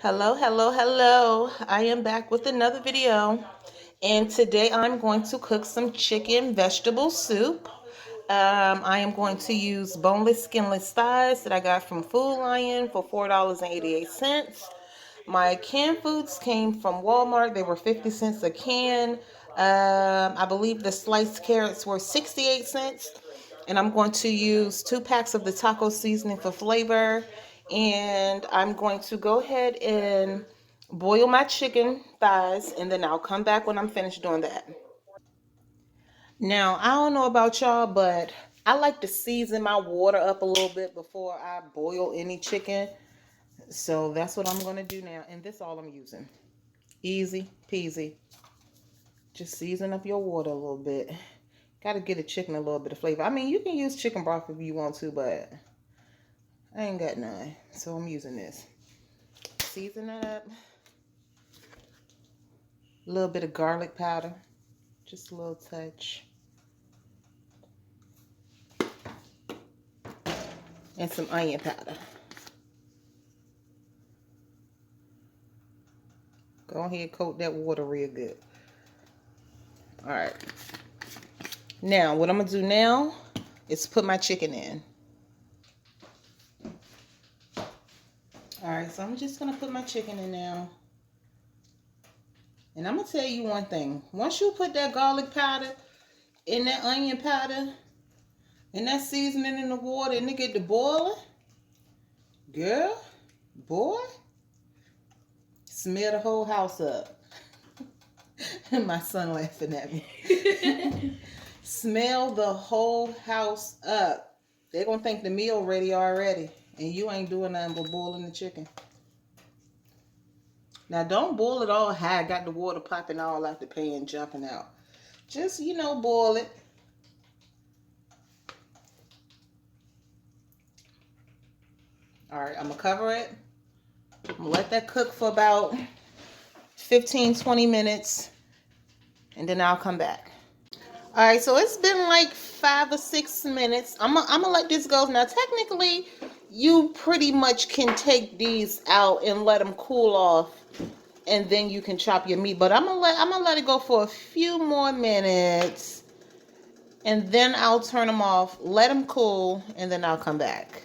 Hello, hello, hello. I am back with another video. And today I'm going to cook some chicken vegetable soup. I am going to use boneless, skinless thighs that I got from Food Lion for $4.88. My canned foods came from Walmart. They were 50 cents a can. I believe the sliced carrots were 68 cents. And I'm going to use 2 packs of the taco seasoning for flavor. And I'm going to go ahead and boil my chicken thighs, and then I'll come back when I'm finished doing that. Now, I don't know about y'all, but I like to season my water up a little bit before I boil any chicken. So that's what I'm going to do now. And this is all I'm using. Easy peasy. Just season up your water a little bit. Got to get a chicken a little bit of flavor. I mean, you can use chicken broth if you want to, but I ain't got none. So I'm using this. Season it up. A little bit of garlic powder. Just a little touch. And some onion powder. Go ahead, coat that water real good. All right. Now, what I'm going to do now is put my chicken in. All right, so I'm just going to put my chicken in now. And I'm going to tell you one thing. Once you put that garlic powder and that onion powder and that seasoning in the water and it get to boiling, girl, boy, smell the whole house up. And my son laughing at me. Smell the whole house up. They're going to think the meal ready already. And you ain't doing nothing but boiling the chicken. Now, don't boil it all high. Got the water popping all out the pan, jumping out. Just, boil it. All right, I'm going to cover it. I'm going to let that cook for about 15-20 minutes. And then I'll come back. All right, so it's been like 5 or 6 minutes. I'm gonna let this go. Now, technically, you pretty much can take these out and let them cool off, and then you can chop your meat. But I'm gonna let it go for a few more minutes, and then I'll turn them off, let them cool, and then I'll come back.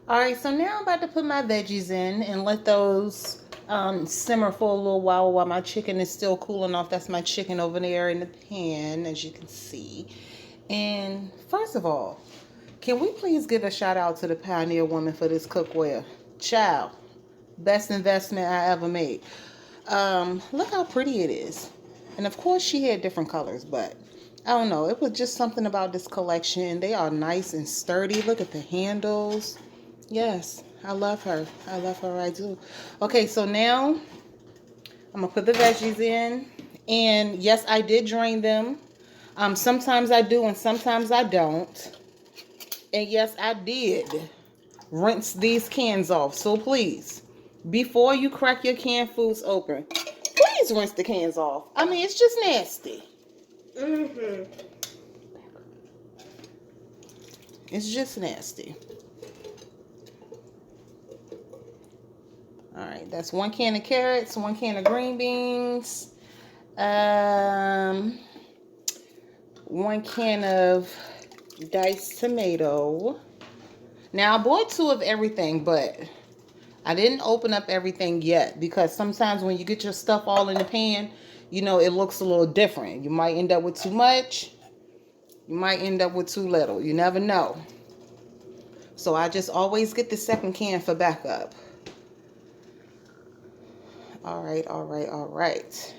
All right, so now I'm about to put my veggies in and let those simmer for a little while my chicken is still cooling off. That's my chicken over there in the pan, as you can see. And first of all, can we please give a shout out to the Pioneer woman for this cookware? Child, best investment I ever made. Look how pretty it is. And of course she had different colors, but I don't know. It was just something about this collection. They are nice and sturdy. Look at the handles. Yes, I love her. I love her, I do. Okay, so now I'm going to put the veggies in. And yes, I did drain them. Sometimes I do and sometimes I don't. And yes, I did rinse these cans off. So please, before you crack your canned foods open, please rinse the cans off. I mean, it's just nasty. It's just nasty. All right, that's 1 can of carrots, 1 can of green beans, 1 can of diced tomato. Now, I bought 2 of everything, but I didn't open up everything yet because sometimes when you get your stuff all in the pan, it looks a little different. You might end up with too much. You might end up with too little. You never know. So I just always get the 2nd can for backup. All right, all right, all right.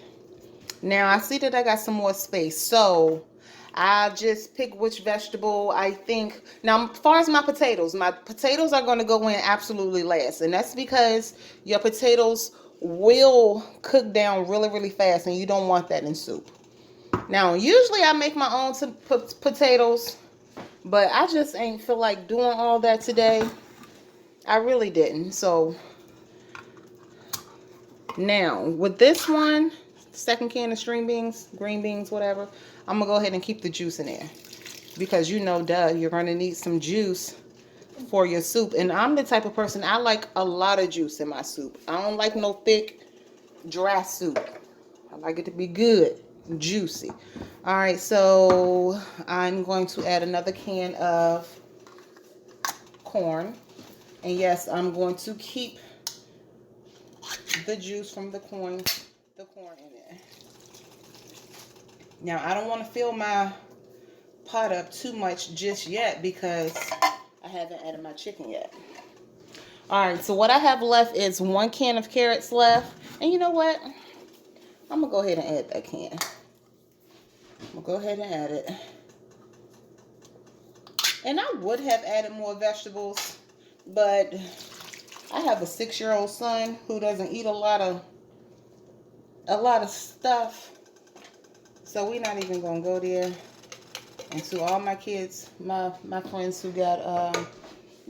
Now I see that I got some more space. So I just pick which vegetable I think. Now, as far as my potatoes are going to go in absolutely last. And that's because your potatoes will cook down really, really fast. And you don't want that in soup. Now, usually I make my own potatoes. But I just ain't feel like doing all that today. I really didn't. So now with this one, second can of string beans, green beans, whatever, I'm gonna go ahead and keep the juice in there. Because you know, duh, you're gonna need some juice for your soup. And I'm the type of person, I like a lot of juice in my soup. I don't like no thick, dry soup. I like it to be good, juicy. All right, so I'm going to add another can of corn. And yes, I'm going to keep the juice from the corn in there. Now, I don't want to fill my pot up too much just yet because I haven't added my chicken yet. All right, so what I have left is 1 can of carrots left. And you know what? I'm going to go ahead and add that can. I'm going to go ahead and add it. And I would have added more vegetables, but I have a 6-year-old son who doesn't eat a lot of stuff. So we're not even going to go there. And to all my kids, my friends who got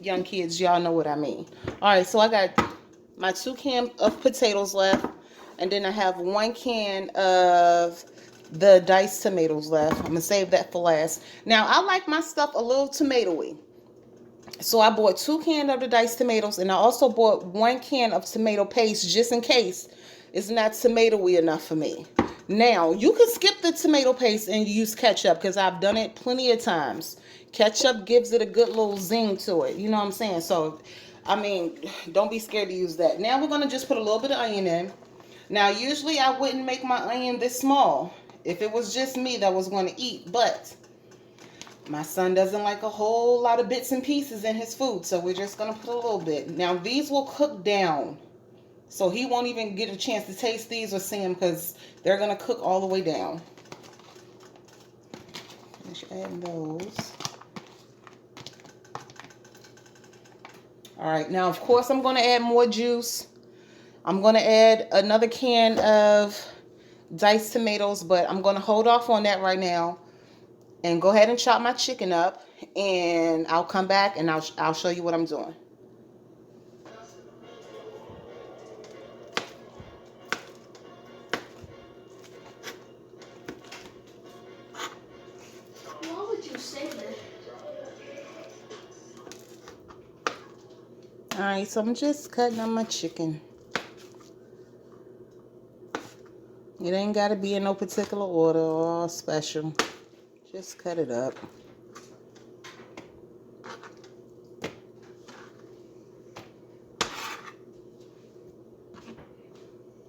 young kids, y'all know what I mean. All right, so I got my 2 cans of potatoes left. And then I have 1 can of the diced tomatoes left. I'm going to save that for last. Now, I like my stuff a little tomatoey. So I bought 2 cans of the diced tomatoes. And I also bought 1 can of tomato paste just in case it's not tomatoey enough for me. Now, you can skip the tomato paste and use ketchup because I've done it plenty of times. Ketchup gives it a good little zing to it. You know what I'm saying? So, I mean, don't be scared to use that. Now, we're going to just put a little bit of onion in. Now, usually I wouldn't make my onion this small if it was just me that was going to eat. But my son doesn't like a whole lot of bits and pieces in his food. So, we're just going to put a little bit. Now, these will cook down. So he won't even get a chance to taste these or see them because they're going to cook all the way down. Finish adding those. All right. Now, of course, I'm going to add more juice. I'm going to add another can of diced tomatoes, but I'm going to hold off on that right now and go ahead and chop my chicken up. And I'll come back and I'll show you what I'm doing. Alright, so I'm just cutting up my chicken. It ain't got to be in no particular order or special. Just cut it up.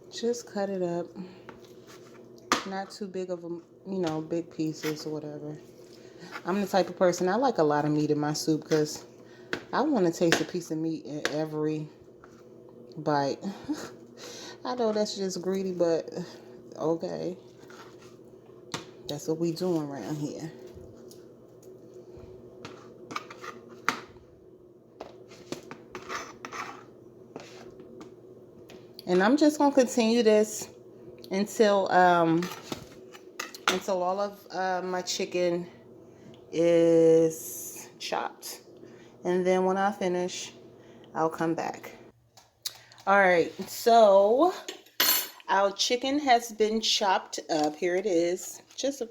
Just cut it up. Not too big of a, big pieces or whatever. I'm the type of person, I like a lot of meat in my soup because I want to taste a piece of meat in every bite. I know that's just greedy, but okay. That's what we doing around here. And I'm just going to continue this until all of my chicken is chopped. And then when I finish, I'll come back. All right, so our chicken has been chopped up. Here it is. Just,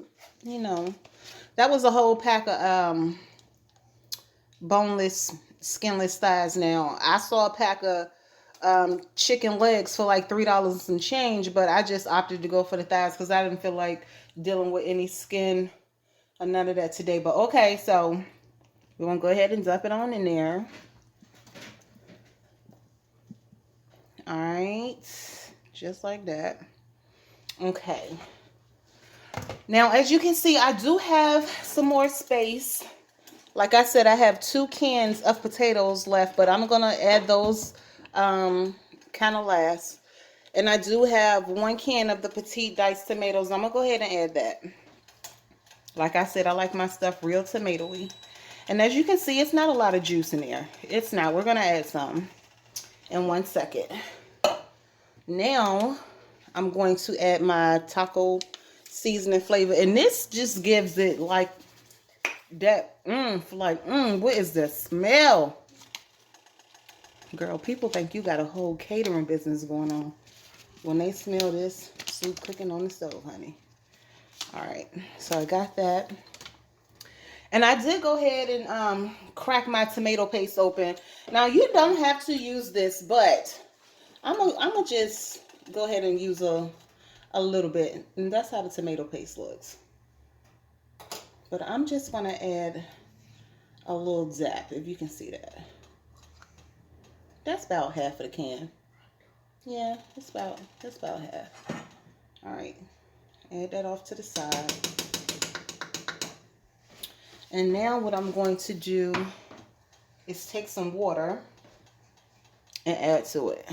that was a whole pack of boneless, skinless thighs. Now, I saw a pack of chicken legs for like $3 and some change, but I just opted to go for the thighs because I didn't feel like dealing with any skin or none of that today. But okay, so we're gonna go ahead and dump it on in there. All right, just like that. Okay, now as you can see, I do have some more space. Like I said, I have 2 cans of potatoes left, but I'm gonna add those kind of last. And I do have 1 can of the petite diced tomatoes. I'm gonna go ahead and add that. Like I said, I like my stuff real tomatoey. And as you can see, it's not a lot of juice in there. It's not. We're gonna add some in 1 second. Now I'm going to add my taco seasoning flavor, and this just gives it like that what is the smell? Girl, people think you got a whole catering business going on when they smell this soup cooking on the stove, honey. All right, so I got that. And I did go ahead and crack my tomato paste open. Now, you don't have to use this, but I'm gonna just go ahead and use a little bit. And that's how the tomato paste looks. But I'm just gonna add a little zap, if you can see that. That's about half of the can. Yeah, that's about half. All right, add that off to the side. And now what I'm going to do is take some water and add to it.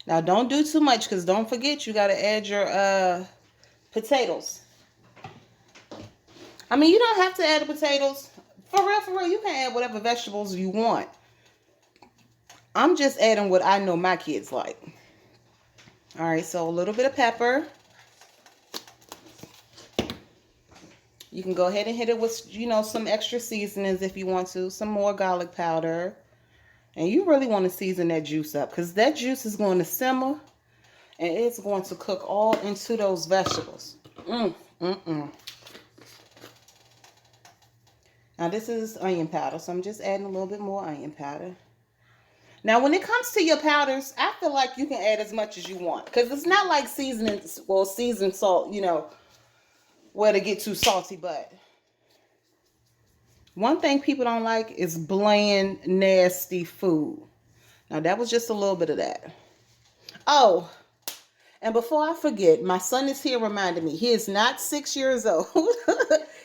Now don't do too much, because don't forget you got to add your potatoes. I mean, you don't have to add the potatoes. For real, you can add whatever vegetables you want. I'm just adding what I know my kids like. All right, so a little bit of pepper. You can go ahead and hit it with, you know, some extra seasonings if you want to. Some more garlic powder. And you really want to season that juice up, because that juice is going to simmer and it's going to cook all into those vegetables. Now this is onion powder, so I'm just adding a little bit more onion powder. Now when it comes to your powders, I feel like you can add as much as you want, because it's not like seasoned salt, you know, where to get too salty. But one thing people don't like is bland, nasty food. Now that was just a little bit of that. Oh, and before I forget, my son is here reminding me, he is not 6 years old.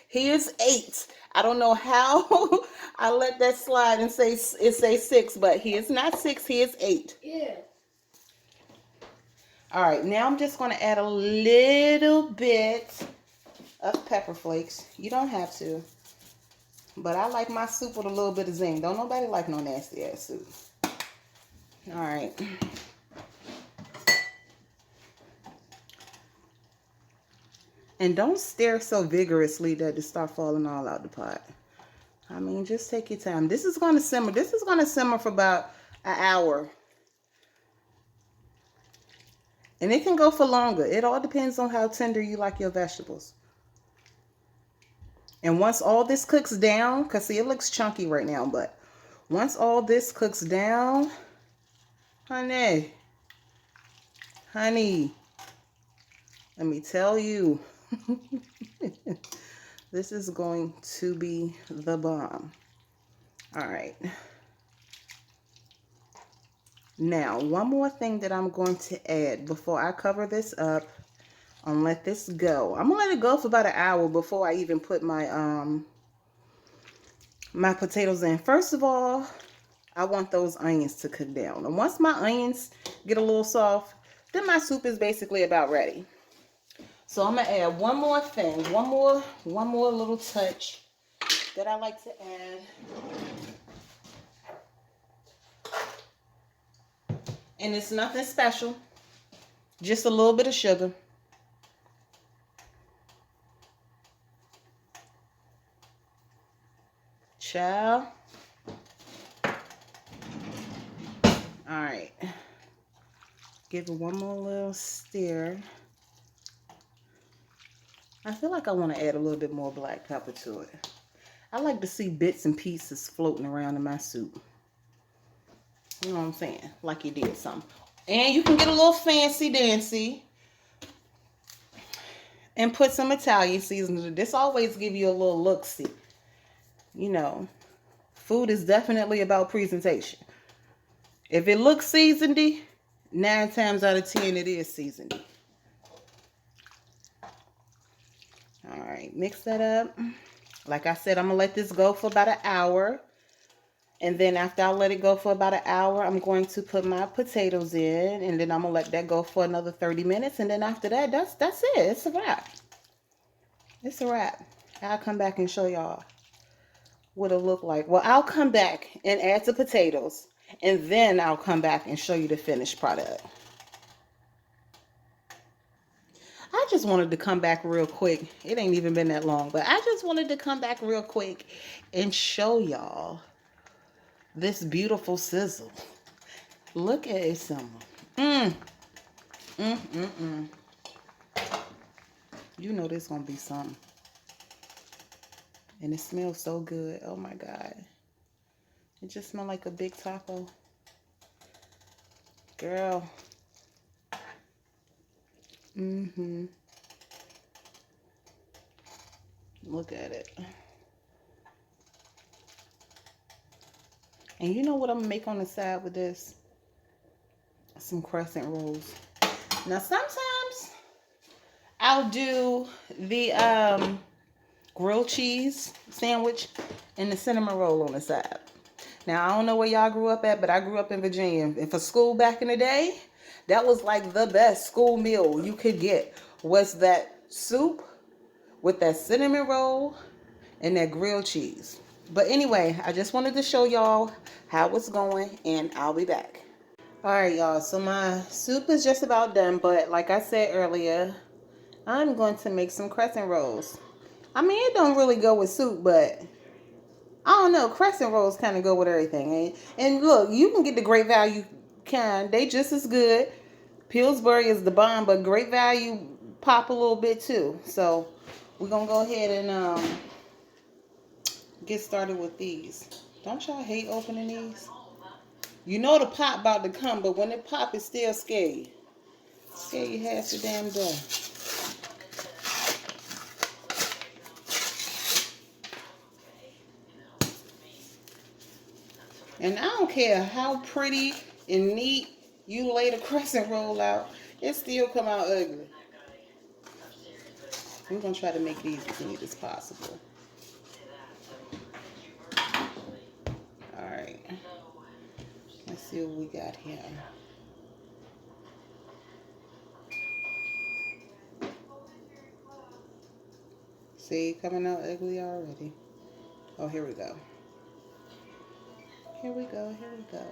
He is 8. I don't know how I let that slide and say 6, but he is not 6, he is 8. Yeah. All right, now I'm just going to add a little bit of pepper flakes. You don't have to, but I like my soup with a little bit of zing. Don't nobody like no nasty ass soup. All right. And don't stir so vigorously that it start falling all out the pot. I mean, just take your time. This is going to simmer. This is going to simmer for about an hour. And it can go for longer. It all depends on how tender you like your vegetables. And once all this cooks down, because see, it looks chunky right now, but once all this cooks down, honey, let me tell you, this is going to be the bomb. All right. Now, one more thing that I'm going to add before I cover this up and let this go. I'm going to let it go for about an hour before I even put my my potatoes in. First of all, I want those onions to cook down. And once my onions get a little soft, then my soup is basically about ready. So I'm going to add one more thing, one more little touch that I like to add. And it's nothing special, just a little bit of sugar. Child. All right. Give it one more little stir. I feel like I want to add a little bit more black pepper to it. I like to see bits and pieces floating around in my soup. You know what I'm saying? Like you did something. And you can get a little fancy dancy and put some Italian seasoning. This always give you a little look-see. You know, food is definitely about presentation. If it looks seasonedy, 9 times out of 10 it is seasonedy. All right, mix that up. Like I said, I'm going to let this go for about an hour. And then after I let it go for about an hour, I'm going to put my potatoes in. And then I'm going to let that go for another 30 minutes. And then after that, that's it. It's a wrap. It's a wrap. I'll come back and show y'all what it'll look like. Well, I'll come back and add the potatoes. And then I'll come back and show you the finished product. I just wanted to come back real quick. It ain't even been that long. But I just wanted to come back real quick and show y'all this beautiful sizzle. Look at it simmer. Mmm. Mmm, mmm, mmm. You know this gonna be something. And it smells so good. Oh my God. It just smells like a big taco. Girl. Mm-hmm. Look at it. And you know what I'm gonna make on the side with this? Some crescent rolls. Now sometimes I'll do the grilled cheese sandwich and the cinnamon roll on the side. Now I don't know where y'all grew up at, but I grew up in Virginia. And for school back in the day, that was like the best school meal you could get. Was that soup with that cinnamon roll and that grilled cheese. But anyway, I just wanted to show y'all how it's going, and I'll be back. All right, y'all. So my soup is just about done, but like I said earlier, I'm going to make some crescent rolls. I mean, it don't really go with soup, but I don't know. Crescent rolls kind of go with everything. And look, you can get the Great Value kind. They just as good. Pillsbury is the bomb, but Great Value pop a little bit too. So we're going to go ahead and get started with these. Don't y'all hate opening these? You know the pop about to come, but when it pop, it's still scary. Scare you half the damn day. And I don't care how pretty and neat you lay the crescent roll out, it still come out ugly. We're going to try to make these as neat as possible. Alright. Let's see what we got here. See, coming out ugly already. Oh, here we go. Here we go, here we go.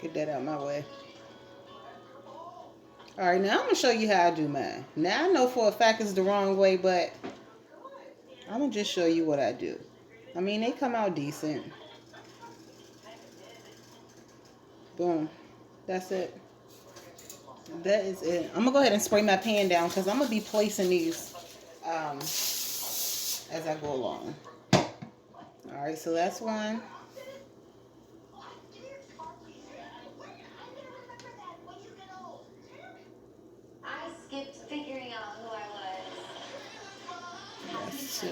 Get that out of my way. Alright, now I'm going to show you how I do mine. Now I know for a fact it's the wrong way, but I'm going to just show you what I do. I mean, they come out decent. Boom. That's it. That is it. I'm going to go ahead and spray my pan down because I'm going to be placing these as I go along. Alright, so that's one. That's two.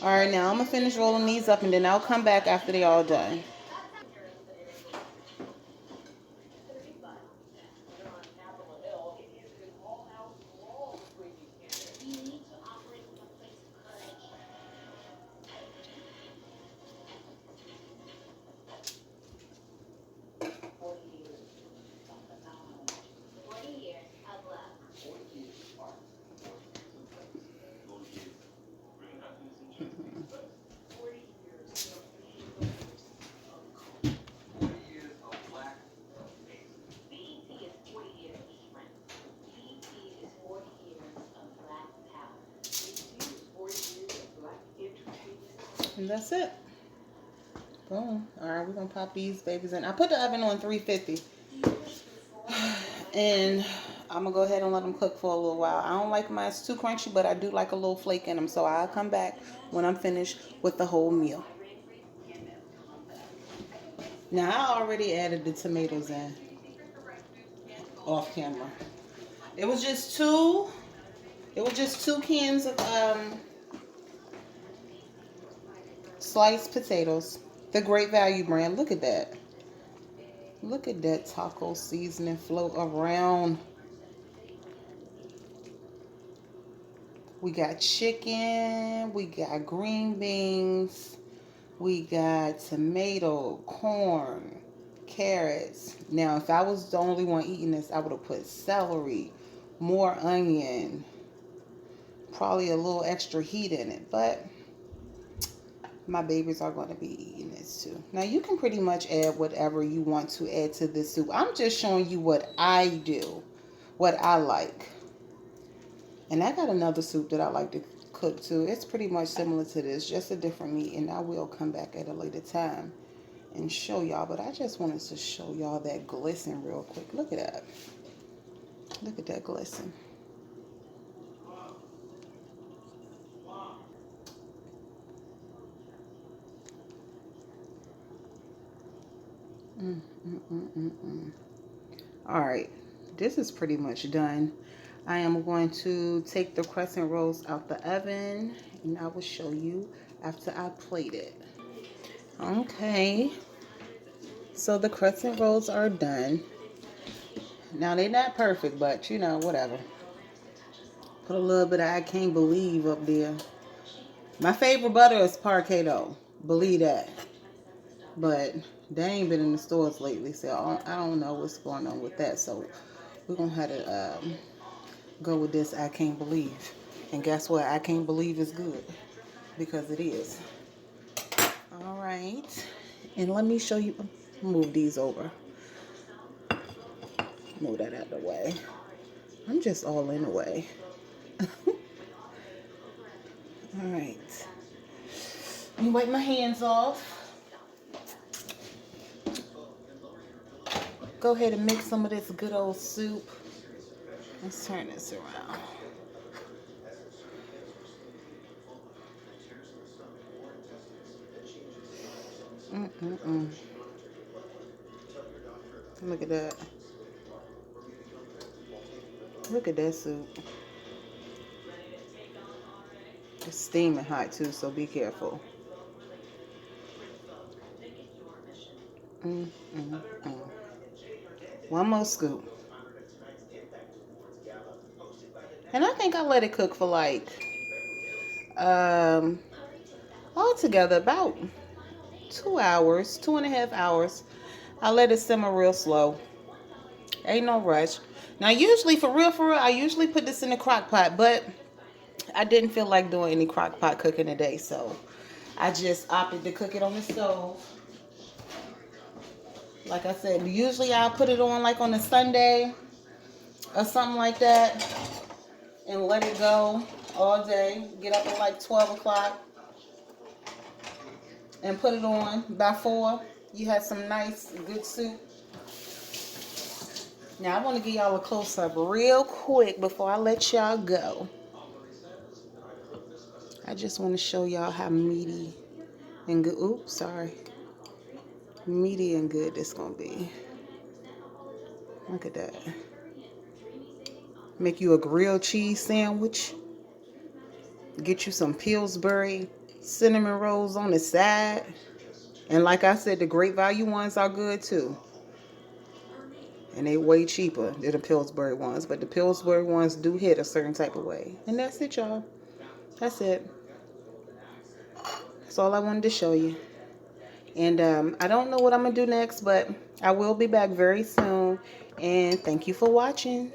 Alright, now I'm going to finish rolling these up and then I'll come back after they all done. And that's it. Boom. Alright, we're going to pop these babies in. I put the oven on 350. And I'm going to go ahead and let them cook for a little while. I don't like mine too crunchy, but I do like a little flake in them. So I'll come back when I'm finished with the whole meal. Now, I already added the tomatoes in off camera. It was just two cans of sliced potatoes. The Great Value brand. Look at that. Look at that taco seasoning float around. We got chicken. We got green beans. We got tomato, corn, carrots. Now, if I was the only one eating this, I would have put celery, more onion, probably a little extra heat in it. But my babies are going to be eating this too. Now, you can pretty much add whatever you want to add to this soup. I'm just showing you what I do, what I like. And I got another soup that I like to cook too. It's pretty much similar to this, just a different meat. And I will come back at a later time and show y'all. But I just wanted to show y'all that glisten real quick. Look at that. Look at that glisten. All right, this is pretty much done. I am going to take the crescent rolls out the oven, and I will show you after I plate it. Okay, so the crescent rolls are done. Now they're not perfect, but you know, whatever. Put a little bit of I can't believe up there. My favorite butter is Parquet though, believe that. But they ain't been in the stores lately, so I don't know what's going on with that. So we're gonna have to go with this I can't believe. And guess what? I can't believe is good, because it is. All right, and let me show you. Move these over. Move that out of the way. I'm just all in the way. All right. Let me wipe my hands off. Go ahead and mix some of this good old soup. Let's turn this around. Look at that. Look at that soup. It's steaming hot too, so be careful. One more scoop. And I think I let it cook for like altogether about 2 hours, 2.5 hours. I let it simmer real slow. Ain't no rush. Now usually for real, I usually put this in the crock pot, but I didn't feel like doing any crock pot cooking today, so I just opted to cook it on the stove. Like I said, usually I'll put it on like on a Sunday or something like that and let it go all day. Get up at like 12 o'clock and put it on by 4. You have some nice, good soup. Now I want to give y'all a close-up real quick before I let y'all go. I just want to show y'all how meaty and good. Oops, sorry. Meaty and good this gonna be. Look at that. Make you a grilled cheese sandwich. Get you some Pillsbury cinnamon rolls on the side. And like I said, the Great Value ones are good too. And they way cheaper than the Pillsbury ones. But the Pillsbury ones do hit a certain type of way. And that's it, y'all. That's it. That's all I wanted to show you. And I don't know what I'm going to do next, but I will be back very soon. And thank you for watching.